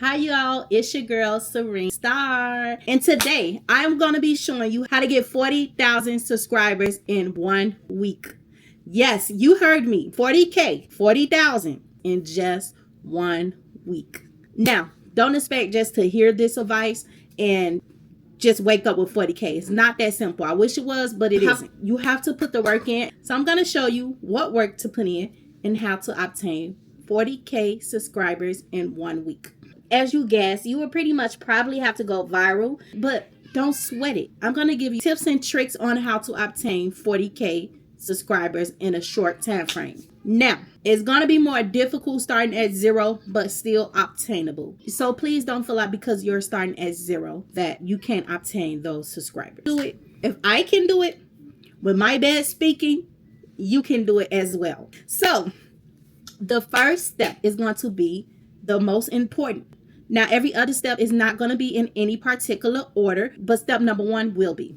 Hi y'all, it's your girl Serene Star, and today I'm gonna be showing you how to get 40,000 subscribers in 1 week. Yes, you heard me, 40K, 40,000 in just 1 week. Now, don't expect just to hear this advice and just wake up with 40K. It's not that simple. I wish it was, but it isn't. You have to put the work in. So I'm gonna show you what work to put in and how to obtain 40K subscribers in 1 week. As you guess, you will pretty much probably have to go viral, but don't sweat it. I'm going to give you tips and tricks on how to obtain 40K subscribers in a short time frame. Now, it's going to be more difficult starting at 0, but still obtainable. So please don't feel like because you're starting at 0 that you can't obtain those subscribers. Do it. If I can do it with my bad speaking, you can do it as well. So the first step is going to be the most important. Now, every other step is not going to be in any particular order, but step number 1 will be.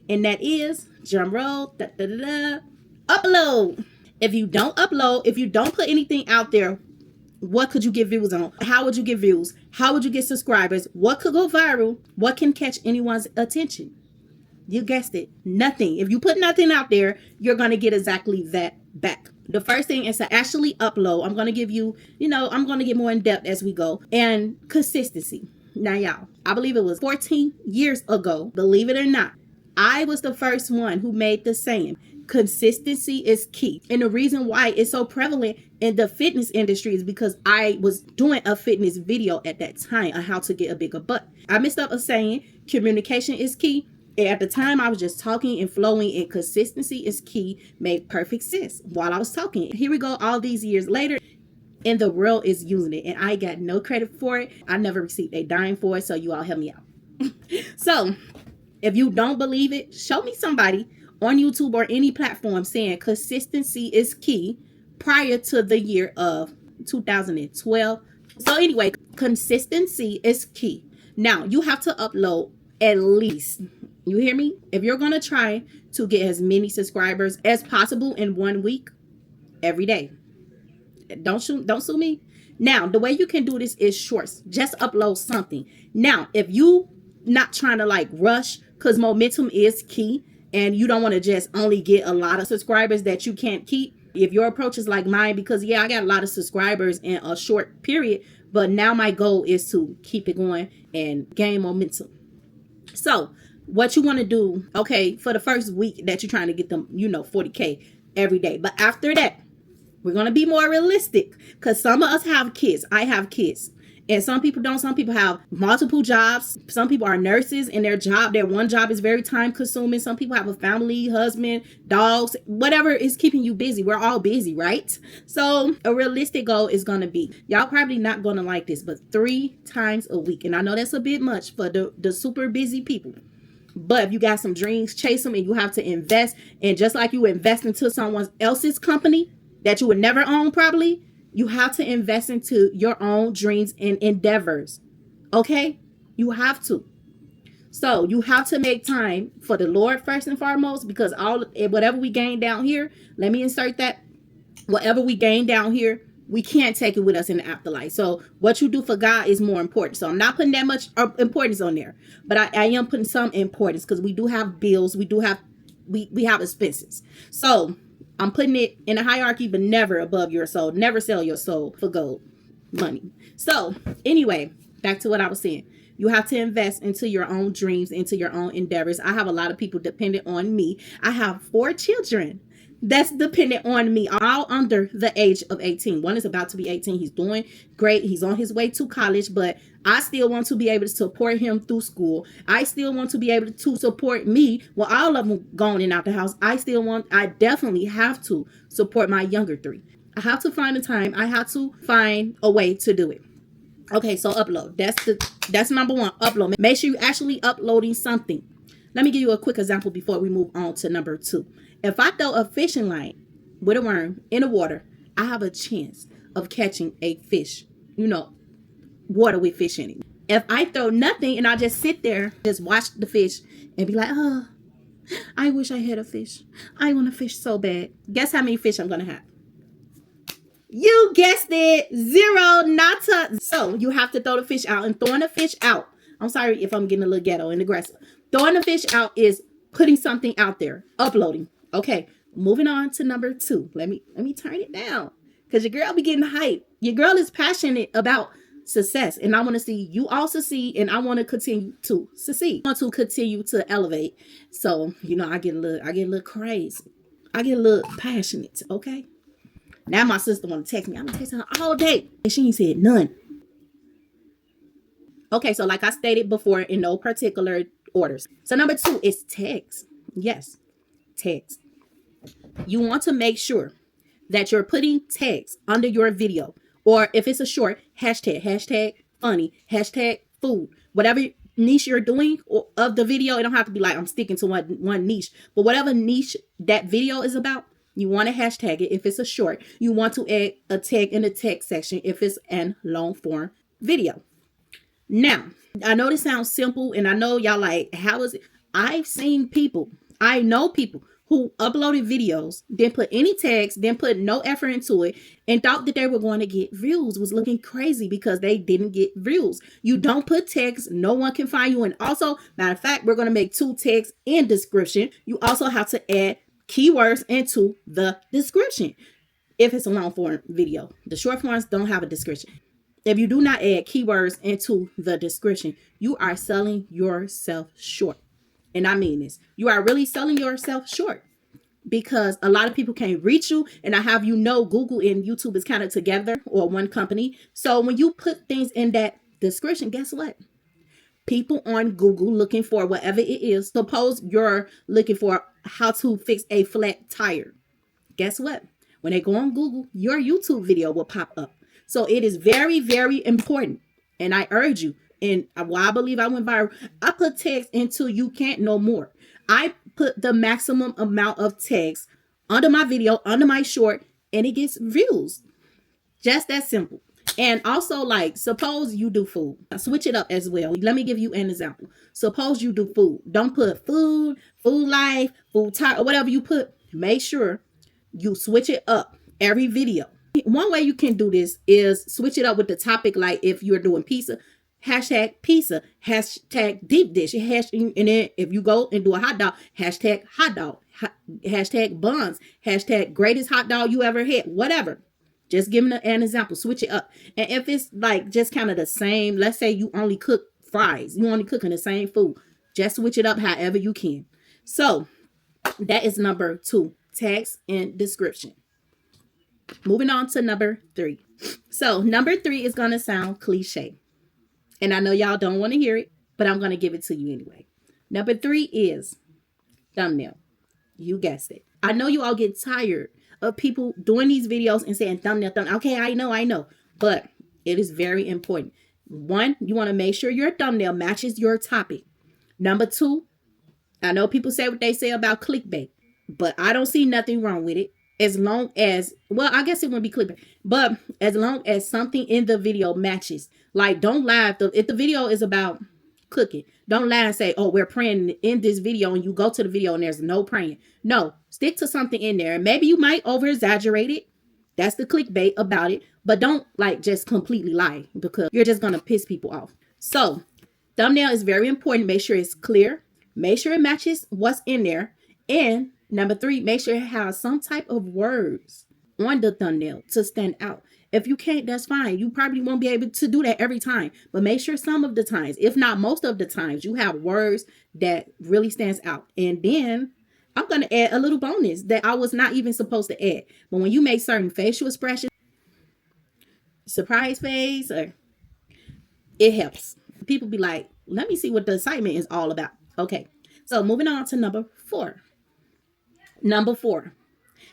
And that is, drum roll, upload. If you don't upload, if you don't put anything out there, what could you get views on? How would you get views? How would you get subscribers? What could go viral? What can catch anyone's attention? You guessed it, nothing. If you put nothing out there, you're going to get exactly that back. The first thing is to actually upload. I'm going to give you, I'm going to get more in depth as we go. And consistency. Now, y'all, I believe it was 14 years ago, believe it or not, I was the first one who made the saying, consistency is key. And the reason why it's so prevalent in the fitness industry is because I was doing a fitness video at that time on how to get a bigger butt. I messed up a saying, communication is key. At the time, I was just talking and flowing, and consistency is key made perfect sense while I was talking. Here we go, all these years later, and the world is using it, and I got no credit for it. I never received a dime for it, so you all help me out. So, if you don't believe it, show me somebody on YouTube or any platform saying consistency is key prior to the year of 2012. So anyway, consistency is key. Now, you have to upload at least, you hear me? If you're going to try to get as many subscribers as possible in 1 week, every day. Don't sue me. Now, the way you can do this is shorts. Just upload something. Now, if you not trying to rush, because momentum is key, and you don't want to just only get a lot of subscribers that you can't keep. If your approach is like mine, because yeah, I got a lot of subscribers in a short period, but now my goal is to keep it going and gain momentum. So what you want to do, okay, for the first week that you're trying to get them, 40K every day. But after that, we're going to be more realistic, because some of us have kids. I have kids. And some people don't. Some people have multiple jobs. Some people are nurses, and their one job is very time consuming. Some people have a family, husband, dogs, whatever is keeping you busy. We're all busy, right? So a realistic goal is going to be, y'all probably not going to like this, but 3 times a week. And I know that's a bit much for the super busy people. But if you got some dreams, chase them, and you have to invest. And just like you invest into someone else's company that you would never own probably, you have to invest into your own dreams and endeavors. Okay? You have to. So you have to make time for the Lord first and foremost, because whatever we gain down here, let me insert that. Whatever we gain down here, we can't take it with us in the afterlife. So what you do for God is more important. So I'm not putting that much importance on there, but I am putting some importance, because we do have bills. We have expenses. So I'm putting it in a hierarchy, but never above your soul. Never sell your soul for gold money. So anyway, back to what I was saying. You have to invest into your own dreams, into your own endeavors. I have a lot of people dependent on me. I have 4 children that's dependent on me, all under the age of 18. One is about to be 18. He's doing great. He's on his way to college, but I still want to be able to support him through school. I still want to be able to support me. Well, all of them going in and out the house. I definitely have to support my younger 3. I have to find the time. I have to find a way to do it. Okay, so upload. That's number 1, upload. Make sure you're actually uploading something. Let me give you a quick example before we move on to number 2. If I throw a fishing line with a worm in the water, I have a chance of catching a fish, water with fish in it. If I throw nothing and I just sit there, just watch the fish and be like, oh, I wish I had a fish. I want to fish so bad. Guess how many fish I'm going to have? You guessed it. Zero, nata. So you have to throw the fish out. And throwing the fish out, I'm sorry if I'm getting a little ghetto and aggressive. Throwing the fish out is putting something out there, uploading. Okay, moving on to number 2. Let me turn it down. Because your girl be getting hyped. Your girl is passionate about success. And I want to see you all succeed. And I want to continue to succeed. I want to continue to elevate. So, I get a little crazy. I get a little passionate, okay? Now my sister want to text me. I'm gonna text her all day. And she ain't said none. Okay, so like I stated before, in no particular orders. So number 2 is text. Yes, text. You want to make sure that you're putting text under your video. Or if it's a short, hashtag funny, hashtag food. Whatever niche you're doing of the video, it don't have to be like I'm sticking to one niche. But whatever niche that video is about, you want to hashtag it. If it's a short, you want to add a tag in the text section if it's an long form video. Now, I know this sounds simple, and I know y'all like, how is it? I know people who uploaded videos, didn't put any tags, didn't put no effort into it, and thought that they were going to get views, was looking crazy because they didn't get views. You don't put tags, no one can find you. And also, matter of fact, we're going to make 2 tags in description. You also have to add keywords into the description if it's a long form video. The short forms don't have a description. If you do not add keywords into the description, you are selling yourself short. And I mean this. You are really selling yourself short because a lot of people can't reach you. And I have Google and YouTube is kind of together, or one company. So when you put things in that description, guess what? People on Google looking for whatever it is. Suppose you're looking for how to fix a flat tire. Guess what? When they go on Google, your YouTube video will pop up. So it is very, very important. And I urge you, and I believe I went viral. I put text until you can't no more. I put the maximum amount of text under my video, under my short, and it gets views. Just that simple. And also, like, suppose you do food. Switch it up as well. Let me give you an example. Suppose you do food. Don't put food life, food type, or whatever you put. Make sure you switch it up every video. One way you can do this is switch it up with the topic. Like if you're doing pizza, hashtag pizza, hashtag deep dish, and then if you go and do a hot dog, hashtag hot dog, hashtag buns, hashtag greatest hot dog you ever had, whatever. Just give me an example. Switch it up. And if it's like just kind of the same, let's say you only cook fries, you only cooking the same food, just switch it up however you can. So that is number 2, text and description. Moving on to number 3. So number 3 is going to sound cliche. And I know y'all don't want to hear it, but I'm going to give it to you anyway. Number 3 is thumbnail. You guessed it. I know you all get tired of people doing these videos and saying thumbnail. Okay, I know. But it is very important. 1, you want to make sure your thumbnail matches your topic. Number 2, I know people say what they say about clickbait, but I don't see nothing wrong with it. As long as, well, I guess it wouldn't be clickbait, but as long as something in the video matches. Like, don't lie. If the video is about cooking, don't lie and say, oh, we're praying in this video, and you go to the video and there's no praying. No, stick to something in there. Maybe you might over exaggerate it. That's the clickbait about it. But don't like just completely lie, because you're just going to piss people off. So thumbnail is very important. Make sure it's clear. Make sure it matches what's in there. And number 3, make sure it has some type of words on the thumbnail to stand out. If you can't, that's fine. You probably won't be able to do that every time. But make sure some of the times, if not most of the times, you have words that really stands out. And then I'm going to add a little bonus that I was not even supposed to add. But when you make certain facial expressions, surprise face, or it helps. People be like, let me see what the excitement is all about. Okay, so moving on to number 4. Number 4,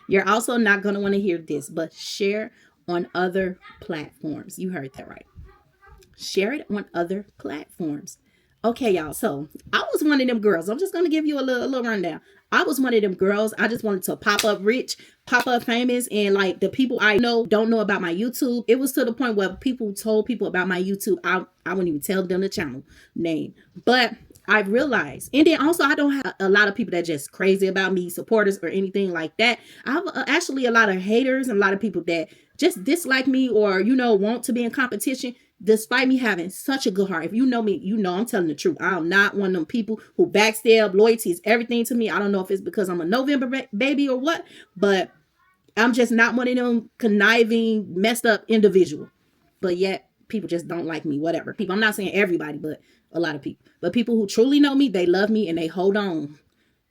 you're also not going to want to hear this, but share on other platforms. You heard that right. Share it on other platforms. Okay, y'all. So I was one of them girls. I'm just going to give you a little rundown. I was one of them girls. I just wanted to pop up rich, pop up famous. And like the people I know don't know about my YouTube. It was to the point where people told people about my YouTube. I wouldn't even tell them the channel name. But I realized, and then also I don't have a lot of people that just crazy about me, supporters or anything like that. I have actually a lot of haters and a lot of people that just dislike me or, want to be in competition, despite me having such a good heart. If you know me, I'm telling the truth. I'm not one of them people who backstab. Loyalty is everything to me. I don't know if it's because I'm a November baby or what, but I'm just not one of them conniving, messed up individual. But yet people just don't like me, whatever. People, I'm not saying everybody, but a lot of people. But people who truly know me, they love me and they hold on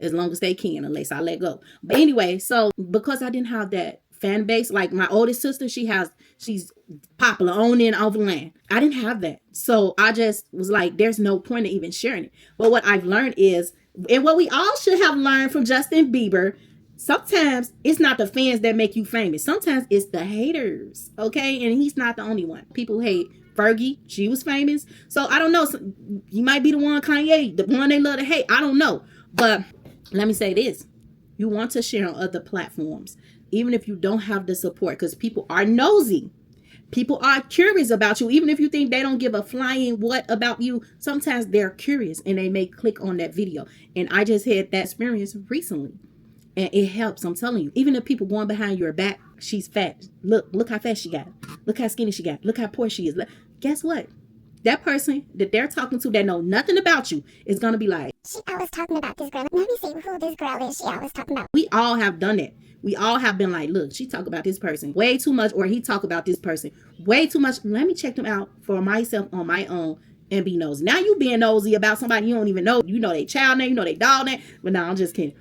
as long as they can, unless I let go. But anyway, so because I didn't have that fan base, like my oldest sister, she's popular on and off land. I didn't have that. So I just was like, there's no point in even sharing it. But what I've learned is, and what we all should have learned from Justin Bieber, sometimes it's not the fans that make you famous. Sometimes it's the haters. Okay. And he's not the only one. People hate Fergie. She was famous. So I don't know. You might be the one, Kanye, the one they love to hate. I don't know. But let me say this. You want to share on other platforms, even if you don't have the support, because people are nosy. People are curious about you. Even if you think they don't give a flying what about you, sometimes they're curious and they may click on that video. And I just had that experience recently. And it helps, I'm telling you. Even if people going behind your back, she's fat. Look how fat she got. Look how skinny she got. Look how poor she is. Guess what? That person that they're talking to that know nothing about you is going to be like, she always talking about this girl. Let me see who this girl is she always talking about. We all have done that. We all have been like, look, she talk about this person way too much, or he talk about this person way too much. Let me check them out for myself on my own and be nosy. Now you being nosy about somebody you don't even know. You know they child name, you know they dog name. But no, I'm just kidding.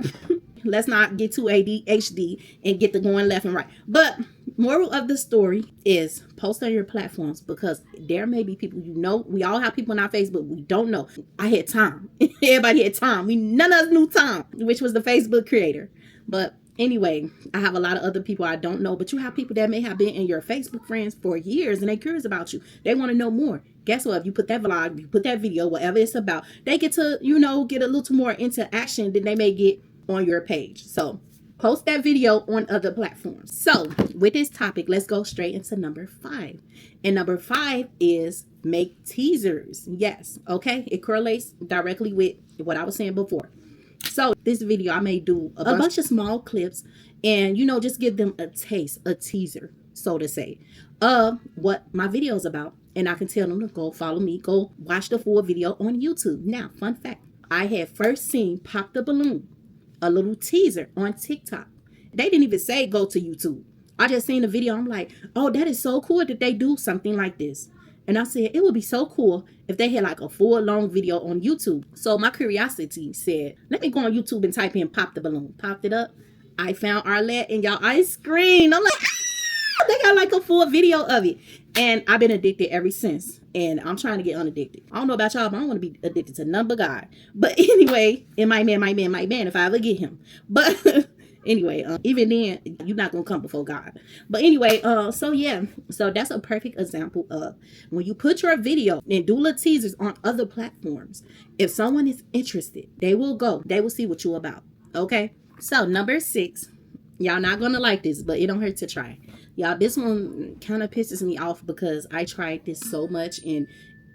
Let's not get too ADHD and get to going left and right. But moral of the story is post on your platforms, because there may be people, we all have people on our Facebook we don't know. I had Tom. Everybody had Tom. None of us knew Tom, which was the Facebook creator. But anyway, I have a lot of other people I don't know, but you have people that may have been in your Facebook friends for years and they're curious about you. They want to know more. Guess what? If you put that vlog, you put that video, whatever it's about, they get to, get a little more interaction than they may get on your page. So post that video on other platforms. So with this topic, let's go straight into number 5. And number 5 is make teasers. Yes. Okay. It correlates directly with what I was saying before. So this video, I may do a bunch of small clips and, just give them a taste, a teaser, so to say, of what my video is about. And I can tell them to go follow me, go watch the full video on YouTube. Now, fun fact, I had first seen Pop the Balloon, a little teaser on TikTok. They didn't even say go to YouTube. I just seen the video. I'm like, oh, that is so cool that they do something like this. And I said, it would be so cool if they had like a full long video on YouTube. So my curiosity said, let me go on YouTube and type in Pop the Balloon. Popped it up. I found Arlette and y'all, I screamed. I'm like, ah! They got like a full video of it. And I've been addicted ever since. And I'm trying to get unaddicted. I don't know about y'all, but I don't want to be addicted to none but God. But anyway, and my man if I ever get him. But anyway, even then, you're not going to come before God. But anyway, so yeah. So that's a perfect example of when you put your video and do little teasers on other platforms. If someone is interested, they will go. They will see what you're about. Okay? So number 6. Y'all not going to like this, but it don't hurt to try. Y'all, this one kind of pisses me off because I tried this so much and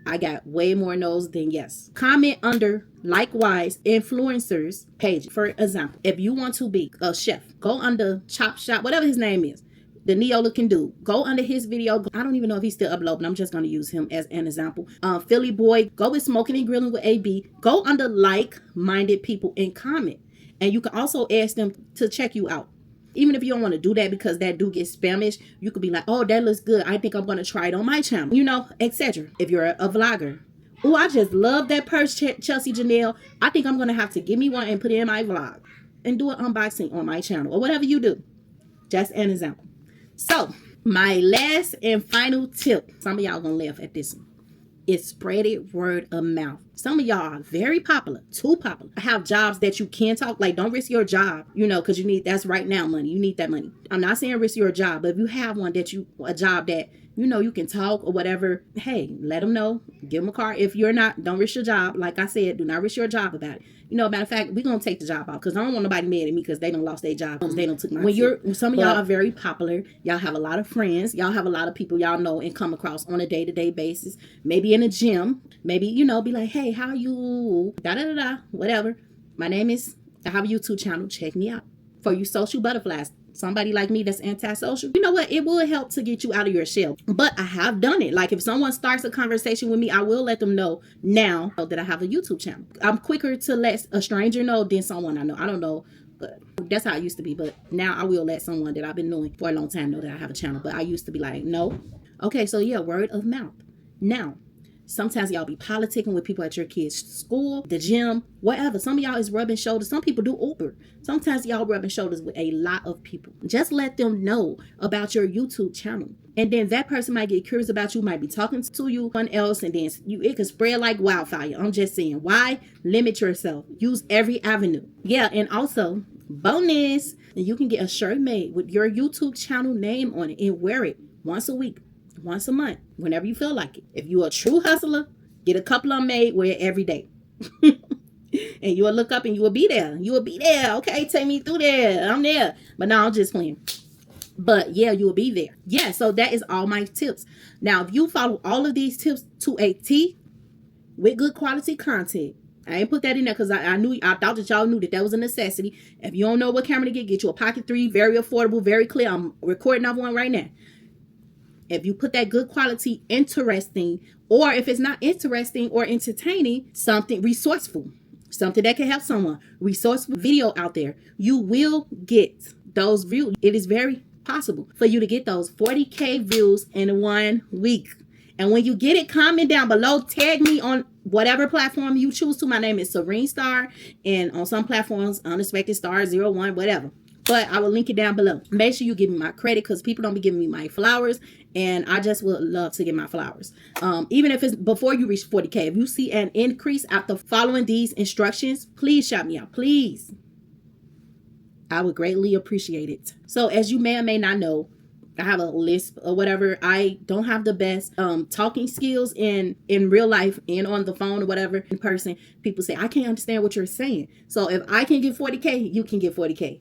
I got way more no's than yes. Comment under likewise influencers page. For example, if you want to be a chef, go under Chop Shop, whatever his name is, the Neo looking dude. Go under his video. I don't even know if he's still uploading. I'm just going to use him as an example. Philly Boy, go with Smoking and Grilling with AB. Go under like-minded people and comment. And you can also ask them to check you out. Even if you don't want to do that because that do get spamish, you could be like, oh, that looks good. I think I'm going to try it on my channel, etc. If you're a vlogger. Oh, I just love that purse, Chelsea Janelle. I think I'm going to have to give me one and put it in my vlog and do an unboxing on my channel or whatever you do. Just an example. So my last and final tip, some of y'all going to laugh at this one, is spread it word of mouth. Some of y'all are very popular, too popular. Have jobs that you can't talk. Like, don't risk your job, because that's right now money. You need that money. I'm not saying risk your job, but if you have a job that, you can talk or whatever, hey, let them know. Give them a card. If you're not, don't risk your job. Like I said, do not risk your job about it. Matter of fact, we're going to take the job out because I don't want nobody mad at me because they done lost their job. They don't took my Some of y'all are very popular. Y'all have a lot of friends. Y'all have a lot of people y'all know and come across on a day-to-day basis. Maybe in a gym. Maybe, be like, hey, how are you? Da-da-da-da. Whatever. My name is, I have a YouTube channel. Check me out. For you social butterflies, somebody like me that's antisocial, you know what? It will help to get you out of your shell. But I have done it. Like if someone starts a conversation with me, I will let them know now that I have a YouTube channel. I'm quicker to let a stranger know than someone I know. I don't know, but that's how I used to be. But now I will let someone that I've been knowing for a long time know that I have a channel. But I used to be like, no. Okay, so yeah, word of mouth. Now, sometimes y'all be politicking with people at your kids' school, the gym, whatever. Some of y'all is rubbing shoulders. Some people do Uber. Sometimes y'all rubbing shoulders with a lot of people. Just let them know about your YouTube channel. And then that person might get curious about you, might be talking to you, someone else, and then it could spread like wildfire. I'm just saying, why limit yourself? Use every avenue. Yeah, and also, bonus, you can get a shirt made with your YouTube channel name on it and wear it once a week, once a month, whenever you feel like it. If you're a true hustler, get a couple of them made, wear it every day. And you will look up and you will be there. You will be there. Okay, take me through there. I'm there. But no, I'm just playing. But yeah, you will be there. Yeah, so that is all my tips. Now, if you follow all of these tips to a T with good quality content, I ain't put that in there because I thought that y'all knew that was a necessity. If you don't know what camera to get you a Pocket 3, very affordable, very clear. I'm recording off one right now. If you put that good quality, interesting, or if it's not interesting or entertaining, something resourceful, something that can help someone, resourceful video out there, you will get those views. It is very possible for you to get those 40K views in 1 week. And when you get it, comment down below, tag me on whatever platform you choose to. My name is Serene Star, and on some platforms, Unexpected Star 01, whatever. But I will link it down below. Make sure you give me my credit because people don't be giving me my flowers. And I just would love to get my flowers. Even if it's before you reach 40K. If you see an increase after following these instructions, please shout me out. Please. I would greatly appreciate it. So as you may or may not know, I have a lisp or whatever. I don't have the best talking skills in real life and on the phone or whatever in person. People say, I can't understand what you're saying. So if I can get 40K, you can get 40K.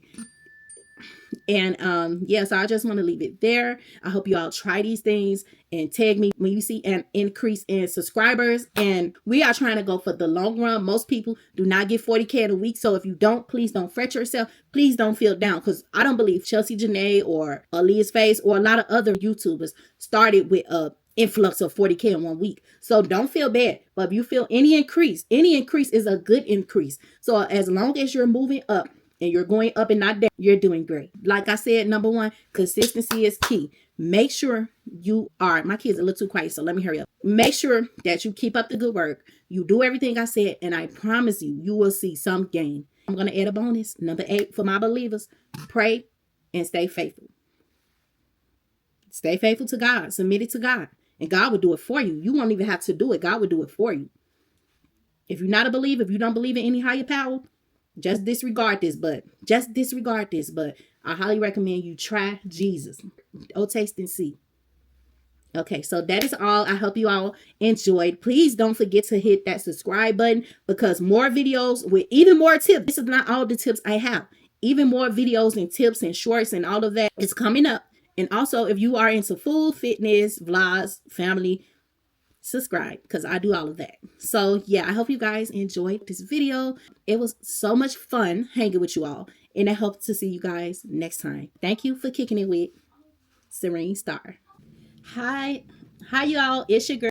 And yeah, so I just want to leave it there. I hope you all try these things and tag me when you see an increase in subscribers. And we are trying to go for the long run. Most people do not get 40K in a week. So if you don't, please don't fret yourself. Please don't feel down, because I don't believe Chelsea Janae or Aaliyah's Face or a lot of other YouTubers started with a influx of 40K in 1 week. So don't feel bad. But if you feel any increase is a good increase. So as long as you're moving up, and you're going up and not down, you're doing great. Like I said, number one, consistency is key. Make sure you are, my kids are a little too quiet, so let me hurry up. Make sure that you keep up the good work. You do everything I said, and I promise you, you will see some gain. I'm going to add a bonus. Number 8 for my believers, pray and stay faithful. Stay faithful to God. Submit it to God. And God will do it for you. You won't even have to do it. God will do it for you. If you're not a believer, if you don't believe in any higher power, just disregard this, but I highly recommend you try Jesus. Oh, taste and see. Okay, so that is all. I hope you all enjoyed. Please don't forget to hit that subscribe button, because more videos with even more tips. This is not all the tips I have. Even more videos and tips and shorts and all of that is coming up. And also, if you are into food, fitness, vlogs, family, subscribe, because I do all of that. So yeah, I hope you guys enjoyed this video. It was so much fun hanging with you all, and I hope to see you guys next time. Thank you for kicking it with Serene Star. Hi y'all, it's your girl